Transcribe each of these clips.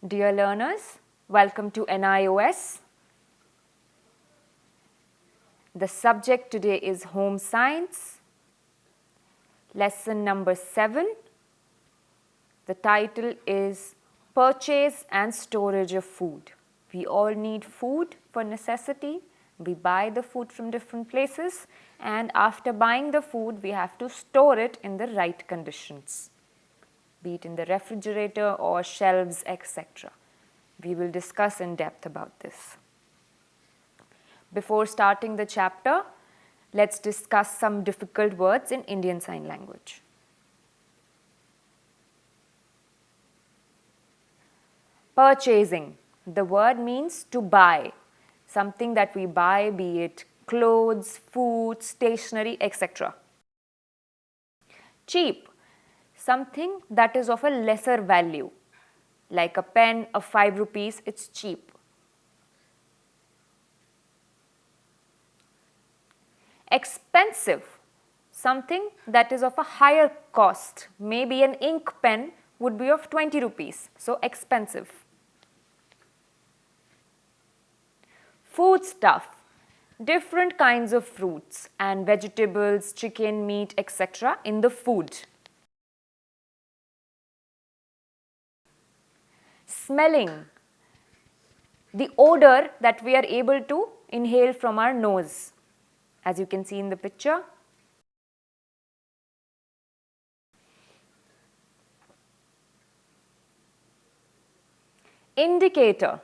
Dear learners, welcome to NIOS. The subject today is Home Science, lesson number 7. The title is Purchase and Storage of Food. We all need food for necessity. We buy the food from different places, and after buying the food, we have to store it in the right conditions, be it in the refrigerator or shelves, etc. We will discuss in depth about this. Before starting the chapter, let's discuss some difficult words in Indian Sign Language. Purchasing. The word means to buy. Something that we buy, be it clothes, food, stationery, etc. Cheap. Something that is of a lesser value, like a pen of 5 rupees, it's cheap. Expensive. Something that is of a higher cost, maybe an ink pen would be of 20 rupees, so expensive. Foodstuff. Different kinds of fruits and vegetables, chicken, meat, etc. in the food. Smelling. The odor that we are able to inhale from our nose, as you can see in the picture. Indicator.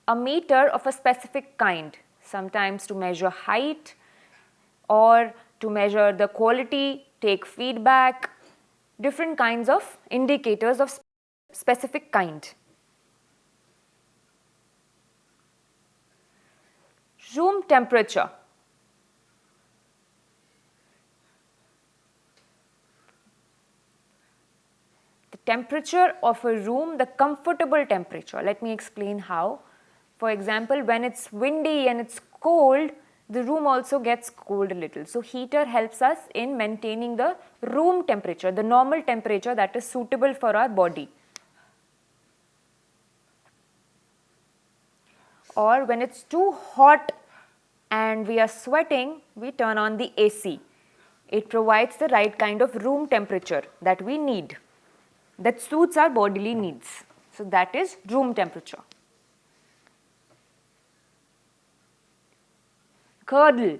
A meter of a specific kind, sometimes to measure height or to measure the quality, take feedback, different kinds of indicators of specific kind. Room temperature. The temperature of a room, the comfortable temperature. Let me explain how. For example, when it's windy and it's cold, the room also gets cold a little. So heater helps us in maintaining the room temperature, the normal temperature that is suitable for our body. Or when it's too hot and we are sweating, we turn on the AC. It provides the right kind of room temperature that we need, that suits our bodily needs. So that is room temperature. Curdle.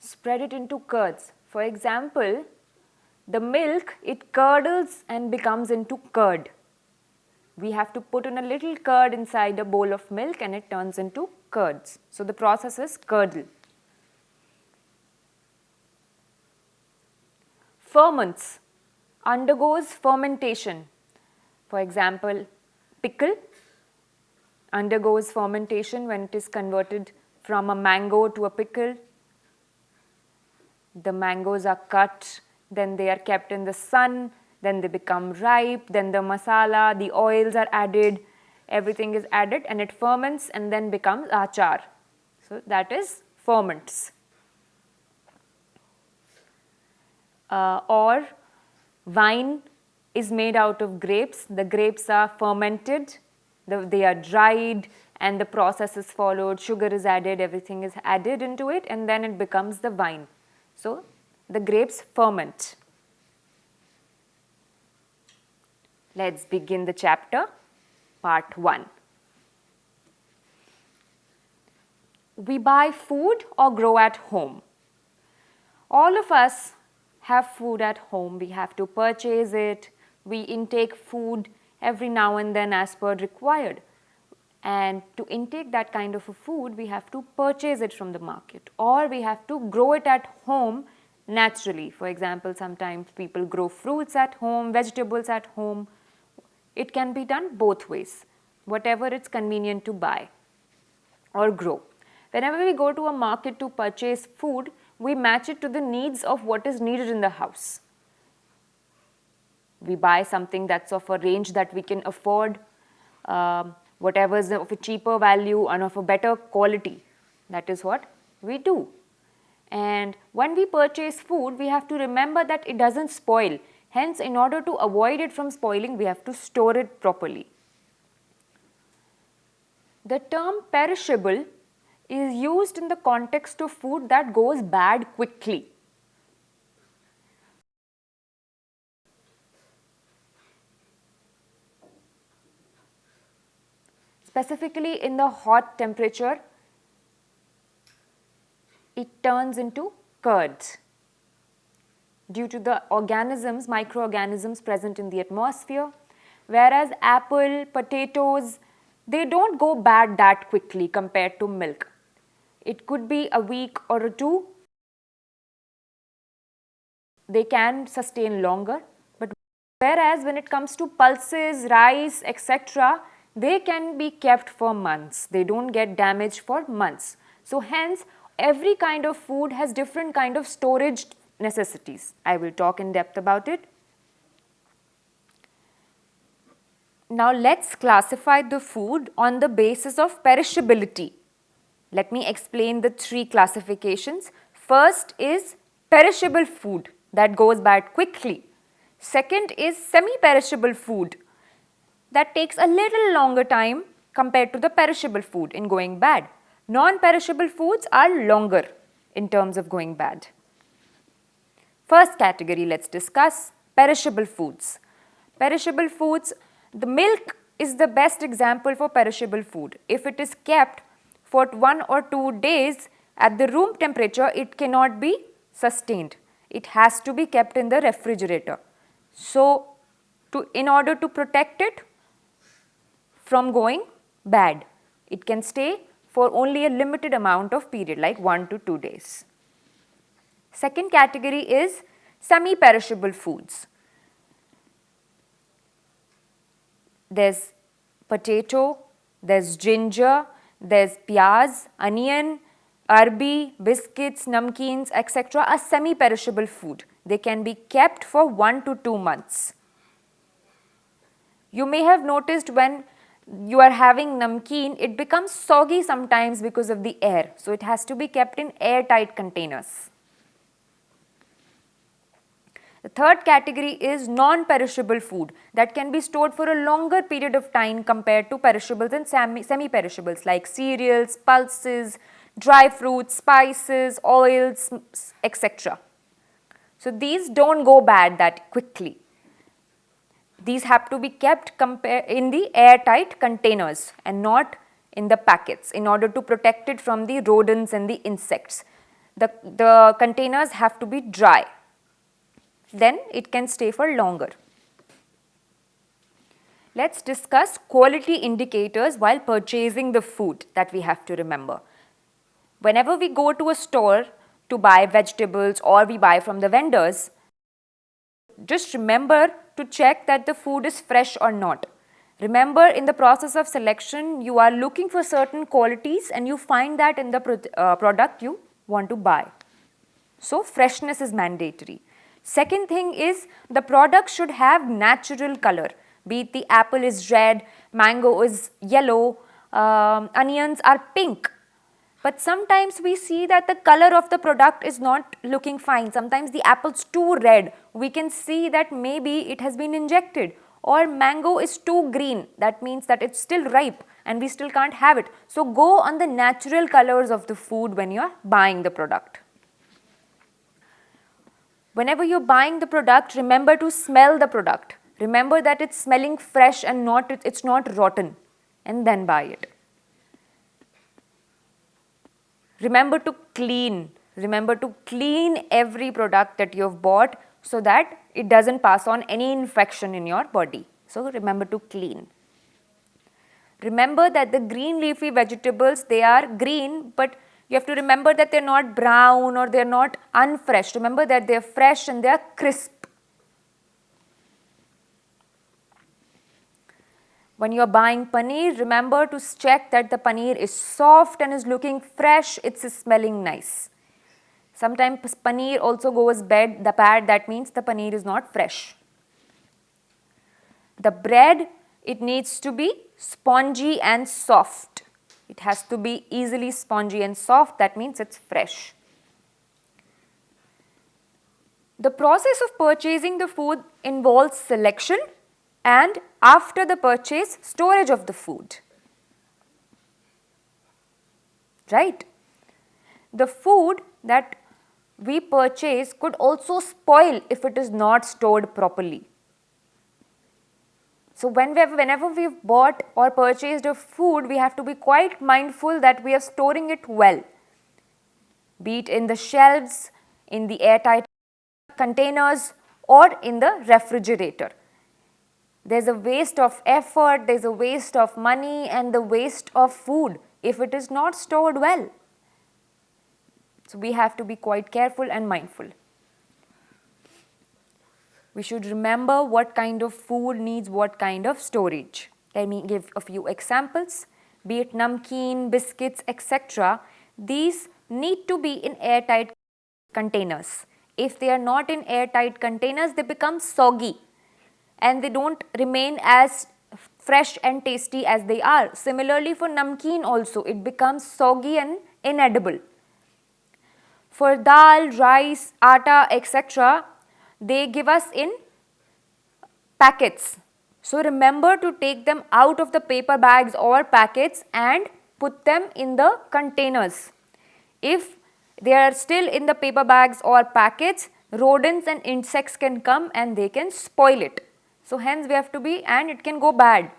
Spread it into curds. For example, the milk, it curdles and becomes into curd. We have to put in a little curd inside a bowl of milk and it turns into curds. So the process is curdle. Ferments. Undergoes fermentation. For example, pickle undergoes fermentation when it is converted from a mango to a pickle. The mangoes are cut, then they are kept in the sun, then they become ripe, then the masala, the oils are added, everything is added and it ferments and then becomes achar. So that is ferments. Or wine is made out of grapes. The grapes are fermented, they are dried and the process is followed, sugar is added, everything is added into it and then it becomes the wine. So the grapes ferment. Let's begin the chapter, part 1. We buy food or grow at home. All of us have food at home. We have to purchase it. We intake food every now and then as per required. And to intake that kind of a food, we have to purchase it from the market or we have to grow it at home naturally. For example, sometimes people grow fruits at home, vegetables at home. It can be done both ways, whatever it's convenient to buy or grow. Whenever we go to a market to purchase food, we match it to the needs of what is needed in the house. We buy something that's of a range that we can afford, whatever is of a cheaper value and of a better quality. That is what we do. And when we purchase food, we have to remember that it doesn't spoil. Hence, in order to avoid it from spoiling, we have to store it properly. The term perishable is used in the context of food that goes bad quickly. Specifically in the hot temperature, it turns into curds due to the organisms, microorganisms present in the atmosphere, whereas apple, potatoes, they don't go bad that quickly compared to milk. It could be a week or two. They can sustain longer, but whereas when it comes to pulses, rice, etc., they can be kept for months. They don't get damaged for months. So hence, every kind of food has different kind of storage necessities. I will talk in depth about it. Now let's classify the food on the basis of perishability. Let me explain the three classifications. First is perishable food that goes bad quickly. Second is semi-perishable food that takes a little longer time compared to the perishable food in going bad. Non-perishable foods are longer in terms of going bad. First category, let's discuss perishable foods. Perishable foods, the milk is the best example for perishable food. If it is kept for 1 or 2 days at the room temperature, it cannot be sustained. It has to be kept in the refrigerator. So, in order to protect it from going bad, it can stay for only a limited amount of period, like 1 to 2 days. Second category is semi-perishable foods. There's potato, there's ginger, there's pyaz, onion, arbi, biscuits, namkeens, etc. are semi-perishable food. They can be kept for 1 to 2 months. You may have noticed when you are having namkeen, it becomes soggy sometimes because of the air. So it has to be kept in airtight containers. The third category is non-perishable food that can be stored for a longer period of time compared to perishables and semi-perishables like cereals, pulses, dry fruits, spices, oils, etc. So these don't go bad that quickly. These have to be kept in the airtight containers and not in the packets in order to protect it from the rodents and the insects. The containers have to be dry. Then it can stay for longer. Let's discuss quality indicators while purchasing the food that we have to remember. Whenever we go to a store to buy vegetables or we buy from the vendors, just remember to check that the food is fresh or not. Remember, in the process of selection, you are looking for certain qualities and you find that in the product you want to buy. So, freshness is mandatory. Second thing is the product should have natural color, be it the apple is red, mango is yellow, onions are pink. But sometimes we see that the color of the product is not looking fine. Sometimes the apple's too red. We can see that maybe it has been injected. Or mango is too green. That means that it's still ripe and we still can't have it. So go on the natural colors of the food when you're buying the product. Whenever you're buying the product, remember to smell the product. Remember that it's smelling fresh and it's not rotten, and then buy it. Remember to clean. Remember to clean every product that you've bought so that it doesn't pass on any infection in your body. So remember to clean. Remember that the green leafy vegetables, they are green, but you have to remember that they're not brown or they're not unfresh. Remember that they're fresh and they're crisp. When you're buying paneer, remember to check that the paneer is soft and is looking fresh, it's smelling nice. Sometimes paneer also goes bad, that means the paneer is not fresh. The bread, it needs to be spongy and soft. It has to be easily spongy and soft, that means it's fresh. The process of purchasing the food involves selection and after the purchase, storage of the food. Right? The food that we purchase could also spoil if it is not stored properly. So whenever we've bought or purchased a food, we have to be quite mindful that we are storing it well, be it in the shelves, in the airtight containers or in the refrigerator. There's a waste of effort, there's a waste of money and the waste of food if it is not stored well. So we have to be quite careful and mindful. We should remember what kind of food needs what kind of storage. Let me give a few examples. Be it namkeen, biscuits, etc. These need to be in airtight containers. If they are not in airtight containers, they become soggy and they don't remain as fresh and tasty as they are. Similarly for namkeen also, it becomes soggy and inedible. For dal, rice, atta, etc., they give us in packets. So remember to take them out of the paper bags or packets and put them in the containers. If they are still in the paper bags or packets, rodents and insects can come and they can spoil it. So hence we have to be, and it can go bad.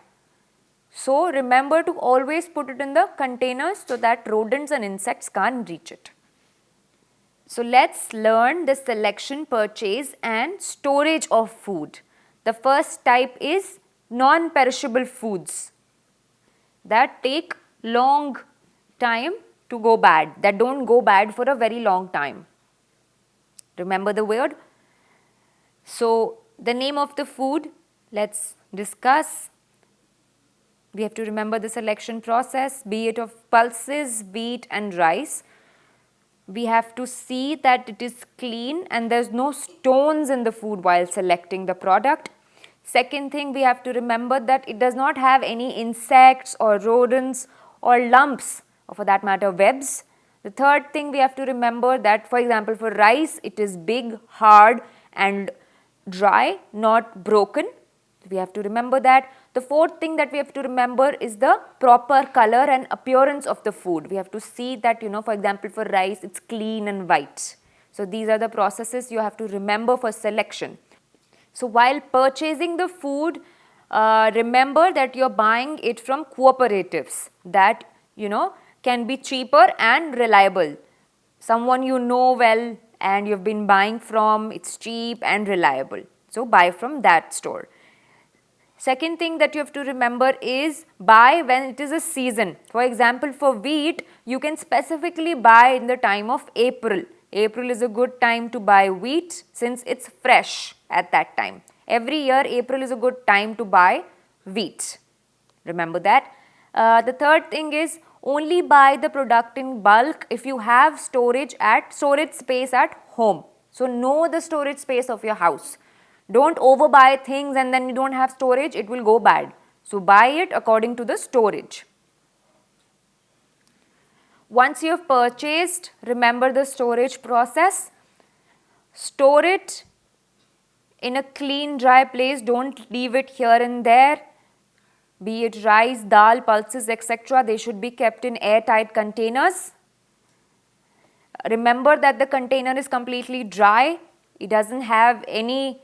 So remember to always put it in the containers so that rodents and insects can't reach it. So let's learn the selection, purchase and storage of food. The first type is non-perishable foods that take long time to go bad, that don't go bad for a very long time. Remember the word? So the name of the food, let's discuss. We have to remember the selection process, be it of pulses, wheat and rice. We have to see that it is clean and there's no stones in the food while selecting the product. Second thing, we have to remember that it does not have any insects or rodents or lumps or for that matter webs. The third thing we have to remember that, for example, for rice, it is big, hard and dry, not broken. We have to remember that. The fourth thing that we have to remember is the proper color and appearance of the food. We have to see that, for example, for rice, it's clean and white. So these are the processes you have to remember for selection. So while purchasing the food, remember that you're buying it from cooperatives that, can be cheaper and reliable. Someone you know well and you've been buying from, it's cheap and reliable. So buy from that store. Second thing that you have to remember is buy when it is a season. For example, for wheat, you can specifically buy in the time of April. April is a good time to buy wheat since it's fresh at that time. Every year, April is a good time to buy wheat. Remember that. The third thing is only buy the product in bulk if you have storage space at home. So know the storage space of your house. Don't overbuy things and then you don't have storage, it will go bad. So buy it according to the storage. Once you have purchased, remember the storage process. Store it in a clean, dry place. Don't leave it here and there. Be it rice, dal, pulses, etc. They should be kept in airtight containers. Remember that the container is completely dry. It doesn't have any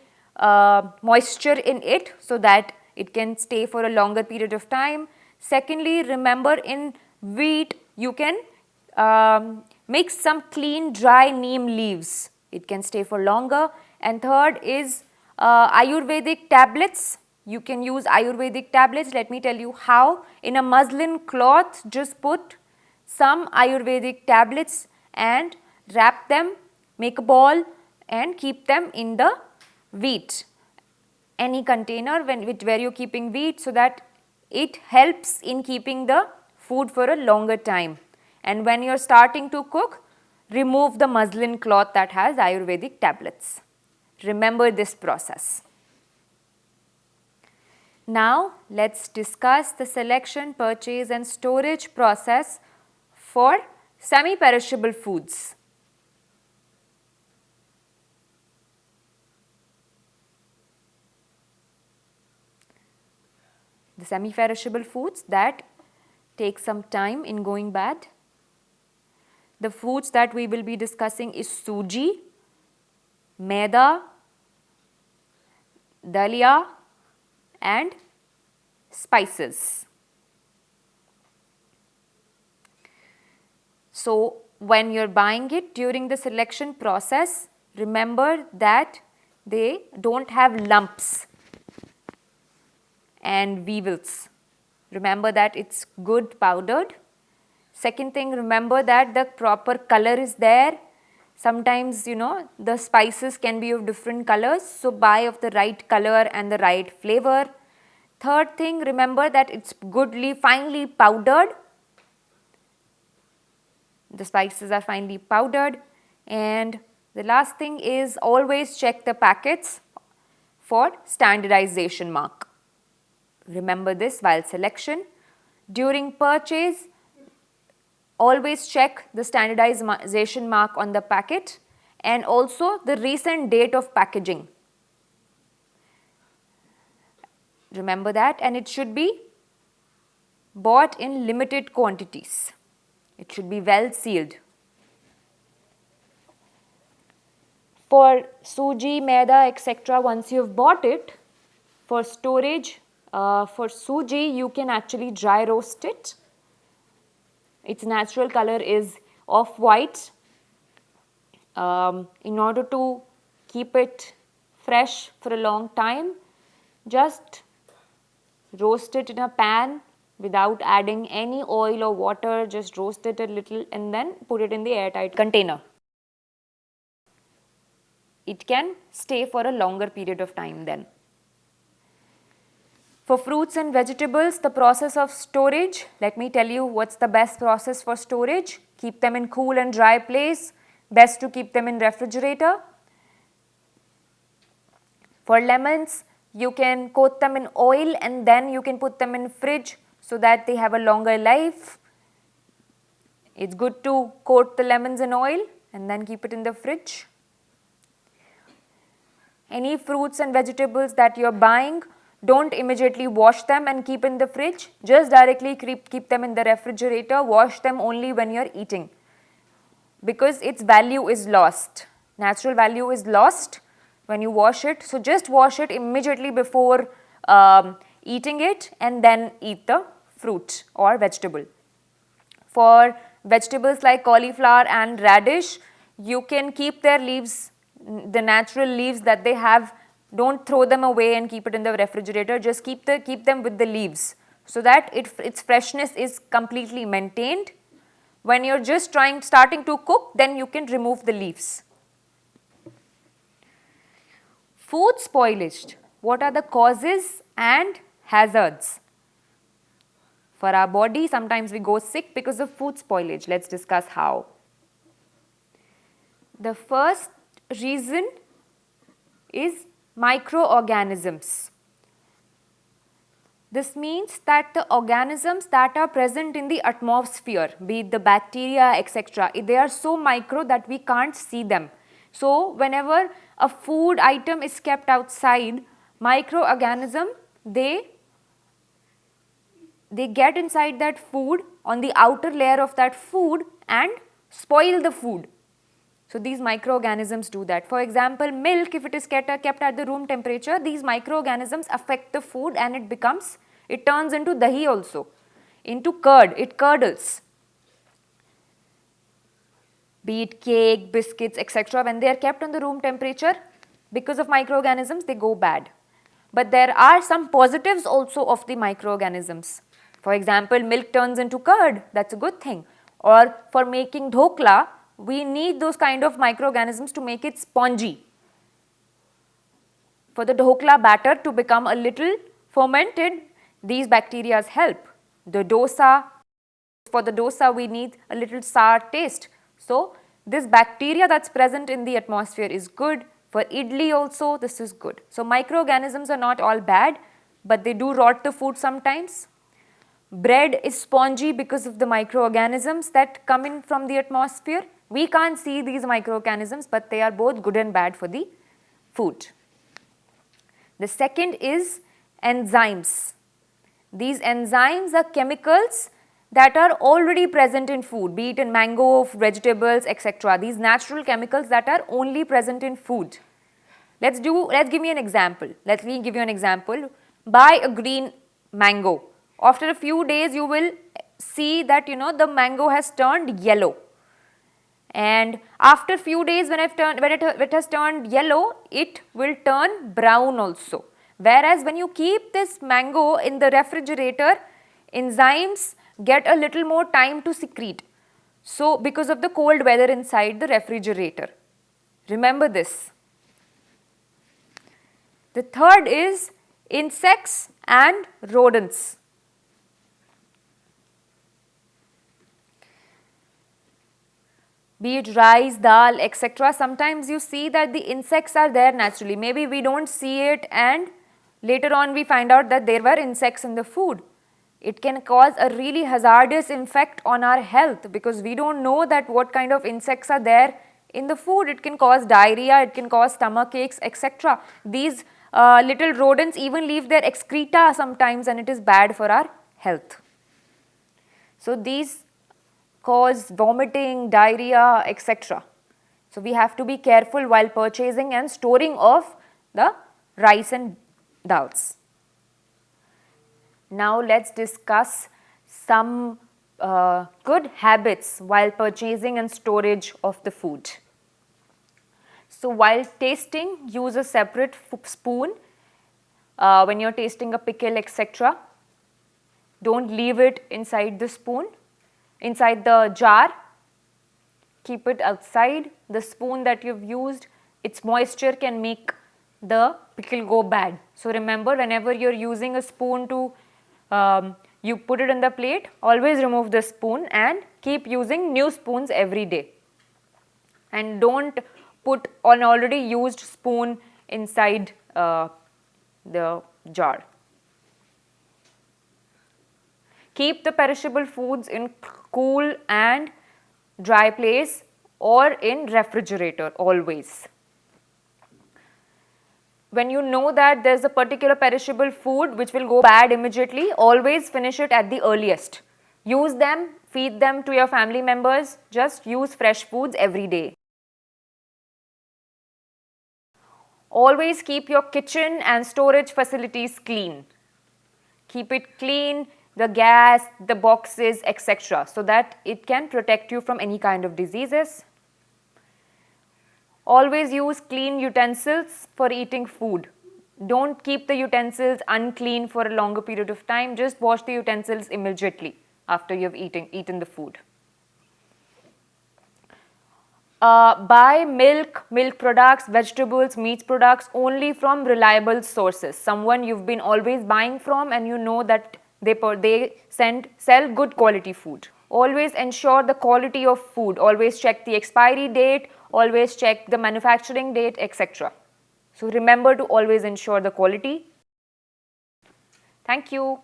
moisture in it so that it can stay for a longer period of time. Secondly, remember in wheat you can mix some clean dry neem leaves. It can stay for longer. And third is Ayurvedic tablets. You can use Ayurvedic tablets. Let me tell you how. In a muslin cloth, just put some Ayurvedic tablets and wrap them, make a ball and keep them in the wheat, any container where you're keeping wheat, so that it helps in keeping the food for a longer time. And when you're starting to cook, remove the muslin cloth that has Ayurvedic tablets. Remember this process. Now let's discuss the selection, purchase and storage process for semi-perishable foods. the semi-perishable foods that take some time in going bad. The foods that we will be discussing is suji, maida, dalia and spices. So, when you are buying it during the selection process, remember that they don't have lumps and weevils. Remember that it's good powdered. Second thing, remember that the proper color is there. Sometimes, the spices can be of different colors, so buy of the right color and the right flavor. Third thing, remember that it's goodly, finely powdered. The spices are finely powdered. And the last thing is always check the packets for standardization mark. Remember this while selection. During purchase, always check the standardization mark on the packet and also the recent date of packaging. Remember that, and it should be bought in limited quantities. It should be well sealed. For suji, maida, etc., once you have bought it, for storage, for suji you can actually dry roast it. Its natural color is off-white. In order to keep it fresh for a long time, just roast it in a pan without adding any oil or water. Just roast it a little and then put it in the airtight container. It can stay for a longer period of time then. For fruits and vegetables, the process of storage, let me tell you what's the best process for storage. Keep them in cool and dry place. Best to keep them in refrigerator. For lemons, you can coat them in oil and then you can put them in fridge so that they have a longer life. It's good to coat the lemons in oil and then keep it in the fridge. Any fruits and vegetables that you are buying, don't immediately wash them and keep in the fridge. Just directly keep them in the refrigerator. Wash them only when you are eating, because its value is lost. Natural value is lost when you wash it. So just wash it immediately before eating it and then eat the fruit or vegetable. For vegetables like cauliflower and radish, you can keep their leaves, the natural leaves that they have. Don't throw them away and keep it in the refrigerator. Just keep them with the leaves so that its freshness is completely maintained. When you're just starting to cook, then you can remove the leaves. Food spoilage. What are the causes and hazards? For our body, sometimes we go sick because of food spoilage. Let's discuss how. The first reason is microorganisms. This means that the organisms that are present in the atmosphere, be it the bacteria, etc., they are so micro that we can't see them. So, whenever a food item is kept outside, microorganism, they get inside that food, on the outer layer of that food, and spoil the food. So, these microorganisms do that. For example, milk, if it is kept at the room temperature, these microorganisms affect the food and it turns into dahi also, into curd, it curdles. Be it cake, biscuits, etc., when they are kept on the room temperature, because of microorganisms, they go bad. But there are some positives also of the microorganisms. For example, milk turns into curd, that's a good thing. Or for making dhokla, we need those kind of microorganisms to make it spongy. For the dhokla batter to become a little fermented, these bacteria help. The dosa, for the dosa we need a little sour taste. So, this bacteria that's present in the atmosphere is good. For idli also, this is good. So, microorganisms are not all bad, but they do rot the food sometimes. Bread is spongy because of the microorganisms that come in from the atmosphere. We can't see these microorganisms, but they are both good and bad for the food. The second is enzymes. These enzymes are chemicals that are already present in food, be it in mango, vegetables, etc. These natural chemicals that are only present in food. Let's give me an example. Let me give you an example. Buy a green mango. After a few days, you will see that the mango has turned yellow. And after few days, when it has turned yellow, it will turn brown also. Whereas when you keep this mango in the refrigerator, enzymes get a little more time to secrete. So because of the cold weather inside the refrigerator. Remember this. The third is insects and rodents. Be it rice, dal, etc. Sometimes you see that the insects are there naturally. Maybe we don't see it and later on we find out that there were insects in the food. It can cause a really hazardous effect on our health because we don't know that what kind of insects are there in the food. It can cause diarrhea, it can cause stomach aches, etc. These little rodents even leave their excreta sometimes and it is bad for our health. So these cause vomiting, diarrhea, etc. So we have to be careful while purchasing and storing of the rice and dals. Now let's discuss some good habits while purchasing and storage of the food. So while tasting, use a separate spoon when you're tasting a pickle, etc. Don't leave it inside the spoon, inside the jar. Keep it outside. The spoon that you've used, its moisture can make the pickle go bad. So remember, whenever you're using a spoon to you put it in the plate, always remove the spoon and keep using new spoons every day. And don't put an already used spoon inside the jar. Keep the perishable foods in cool and dry place or in refrigerator always. When you know that there is a particular perishable food which will go bad immediately, always finish it at the earliest. Use them, feed them to your family members, just use fresh foods every day. Always keep your kitchen and storage facilities clean. Keep it clean, the gas, the boxes, etc. so that it can protect you from any kind of diseases. Always use clean utensils for eating food. Don't keep the utensils unclean for a longer period of time. Just wash the utensils immediately after you have eaten the food. Buy milk products, vegetables, meat products only from reliable sources. Someone you've been always buying from and you know that they sell good quality food. Always ensure the quality of food. Always check the expiry date. Always check the manufacturing date, etc. So remember to always ensure the quality. Thank you.